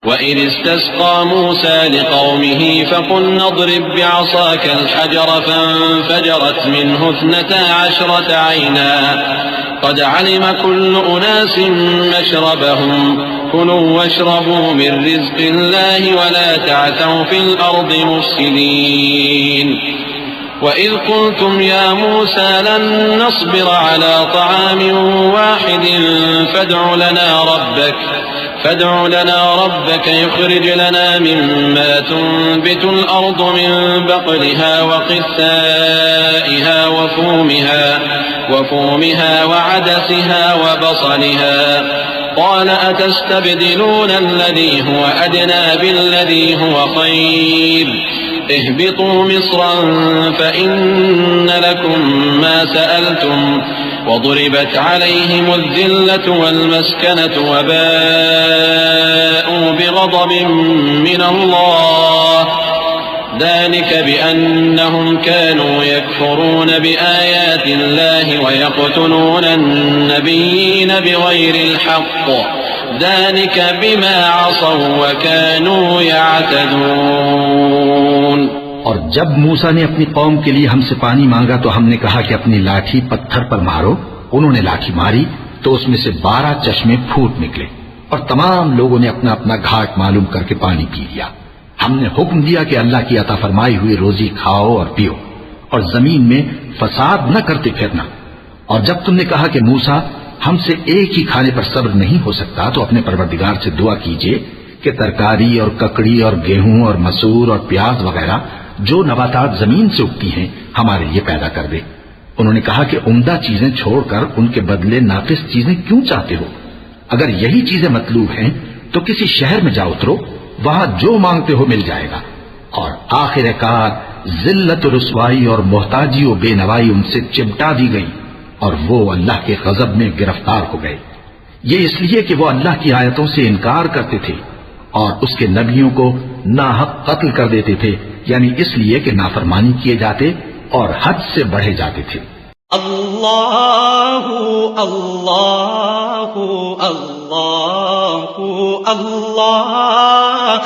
وَإِذِ اسْتَسْقَىٰ مُوسَىٰ لِقَوْمِهِ فَقُلْنَا اضْرِب بِّعَصَاكَ الْحَجَرَ فَانفَجَرَتْ مِنْهُ 12 عَيْنًا قَدْ عَلِمَ كُلُّ أُنَاسٍ مَّشْرَبَهُمْ كُلُوا وَاشْرَبُوا مِن رِّزْقِ اللَّهِ وَلَا تَعْثَوْا فِي الْأَرْضِ مُفْسِدِينَ وَإِذْ قُلْتُمْ يَا مُوسَىٰ لَن نَّصْبِرَ عَلَىٰ طَعَامٍ وَاحِدٍ فادع لنا ربك يخرج لنا مما تنبت الأرض من بقلها وقثائها وفومها وعدسها وبصلها قال أتستبدلون الذي هو أدنى بالذي هو خير اهبطوا مصرا فإن لكم ما سألتم وضربت عليهم الذلة والمسكنة وباءوا بغضب من الله ذلك بأنهم كانوا يكفرون بآيات الله ويقتلون النبيين بغير الحق ذلك بما عصوا وكانوا يعتدون۔ اور جب موسیٰ نے اپنی قوم کے لیے ہم سے پانی مانگا تو ہم نے کہا کہ اپنی لاٹھی پتھر پر مارو۔ انہوں نے لاٹھی ماری تو اس میں سے 12 چشمے پھوٹ نکلے اور تمام لوگوں نے اپنا اپنا گھاٹ معلوم کر کے پانی پی لیا۔ ہم نے حکم دیا کہ اللہ کی عطا فرمائی ہوئی روزی کھاؤ اور پیو اور زمین میں فساد نہ کرتے پھرنا۔ اور جب تم نے کہا کہ موسیٰ ہم سے ایک ہی کھانے پر صبر نہیں ہو سکتا تو اپنے پروردگار سے دعا کیجئے کہ ترکاری اور ککڑی اور گیہوں اور مسور اور پیاز وغیرہ جو نباتات زمین سے اگتی ہیں ہمارے لیے پیدا کر دے۔ انہوں نے کہا کہ عمدہ چیزیں چھوڑ کر ان کے بدلے ناقص چیزیں کیوں چاہتے ہو؟ اگر یہی چیزیں مطلوب ہیں تو کسی شہر میں جا اترو، وہاں جو مانگتے ہو مل جائے گا۔ اور آخر کار ذلت و رسوائی اور محتاجی و بے نوائی ان سے چمٹا دی گئی اور وہ اللہ کے غضب میں گرفتار ہو گئے۔ یہ اس لیے کہ وہ اللہ کی آیتوں سے انکار کرتے تھے اور اس کے نبیوں کو ناحق قتل کر دیتے تھے، یعنی اس لیے کہ نافرمانی کیے جاتے اور حد سے بڑھے جاتے تھے۔ اللہ اللہ اللہ اللہ